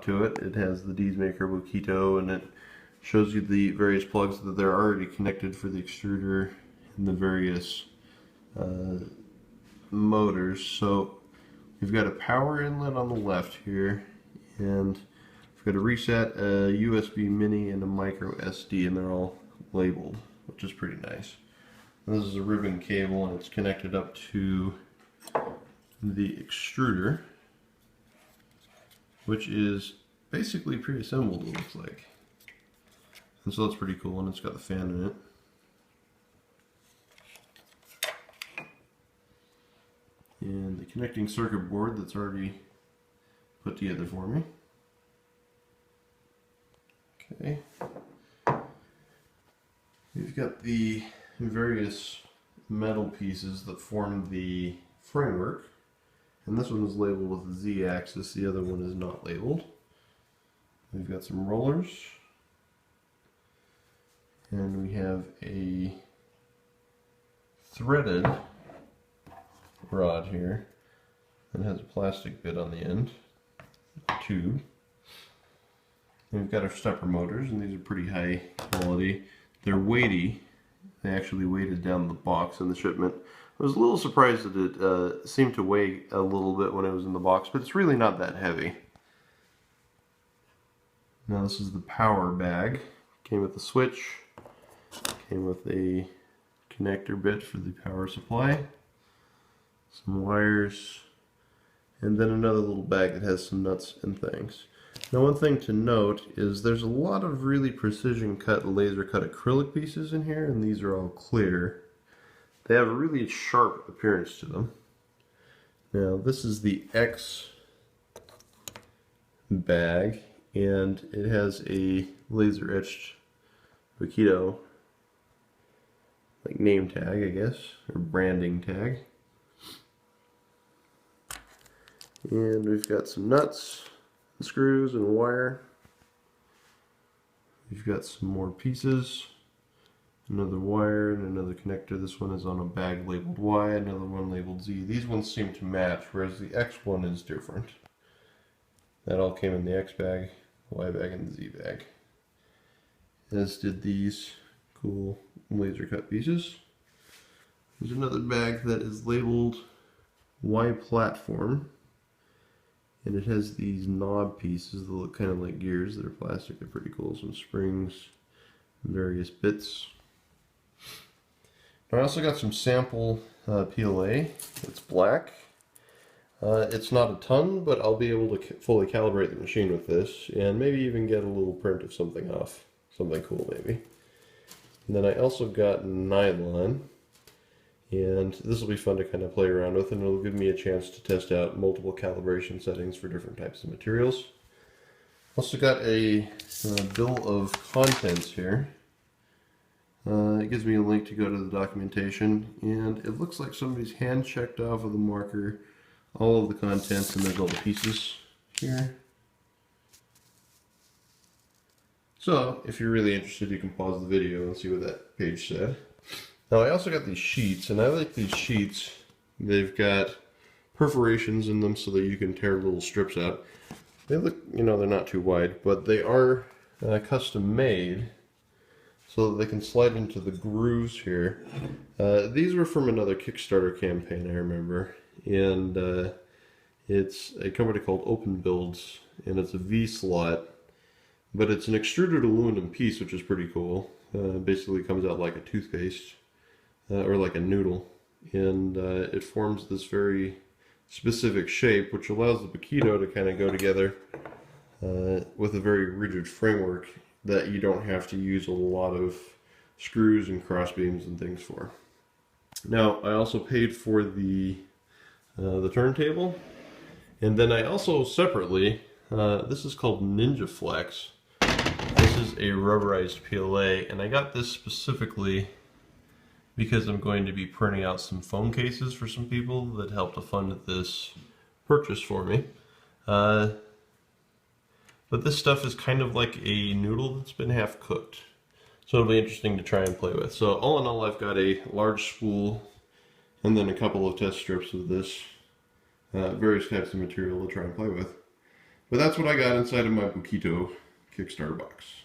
to it. It has the Deezmaker Bukito, and it shows you the various plugs that they're already connected for the extruder and the various motors. So we've got a power inlet on the left here, and we've got a reset, a USB mini, and a micro SD, and they're all labeled, which is pretty nice. And this is a ribbon cable, and it's connected up to the extruder, which is basically pre-assembled, it looks like. And so that's pretty cool, and it's got the fan in it. And the connecting circuit board that's already put together for me. Okay. We've got the various metal pieces that form the framework. And this one is labeled with the Z-axis, the other one is not labeled. We've got some rollers. And we have a threaded rod here that has a plastic bit on the end, a tube. And we've got our stepper motors, and these are pretty high quality. They're weighty. They actually weighted down the box in the shipment. I was a little surprised that it seemed to weigh a little bit when it was in the box, but it's really not that heavy. Now this is the power bag. Came with a switch, came with a connector bit for the power supply, some wires, and then another little bag that has some nuts and things. Now one thing to note is there's a lot of really precision cut, laser cut acrylic pieces in here, and these are all clear. They have a really sharp appearance to them. Now this is the X bag, and it has a laser etched Bukito like name tag, I guess, or branding tag. And we've got some nuts, and screws, and wire. We've got some more pieces. Another wire and another connector. This one is on a bag labeled Y, another one labeled Z. These ones seem to match, whereas the X one is different. That all came in the X bag, Y bag, and the Z bag. As did these cool laser cut pieces. There's another bag that is labeled Y platform, and it has these knob pieces that look kind of like gears that are plastic. They're pretty cool. Some springs, various bits. I also got some sample PLA. It's black. It's not a ton, but I'll be able to fully calibrate the machine with this, and maybe even get a little print of something off. Something cool, maybe. And then I also got nylon, and this will be fun to kind of play around with, and it'll give me a chance to test out multiple calibration settings for different types of materials. Also got a bill of contents here. It gives me a link to go to the documentation, and it looks like somebody's hand checked off with a marker all of the contents, and there's all the pieces here. So if you're really interested, you can pause the video and see what that page said. Now I also got these sheets, and I like these sheets. They've got perforations in them so that you can tear little strips out. They look, you know, they're not too wide, but they are custom made so that they can slide into the grooves here. These were from another Kickstarter campaign, I remember, and it's a company called Open Builds, and it's a V-slot, but it's an extruded aluminum piece, which is pretty cool. Basically comes out like a toothpaste, or like a noodle, and it forms this very specific shape, which allows the Bukito to kind of go together with a very rigid framework that you don't have to use a lot of screws and cross beams and things for. Now I also paid for the turntable, and then I also separately, this is called Ninja Flex. This is a rubberized PLA, and I got this specifically because I'm going to be printing out some phone cases for some people that helped to fund this purchase for me. But this stuff is kind of like a noodle that's been half cooked. So it'll be interesting to try and play with. So all in all, I've got a large spool and then a couple of test strips of this various types of material to try and play with. But that's what I got inside of my Bukito Kickstarter box.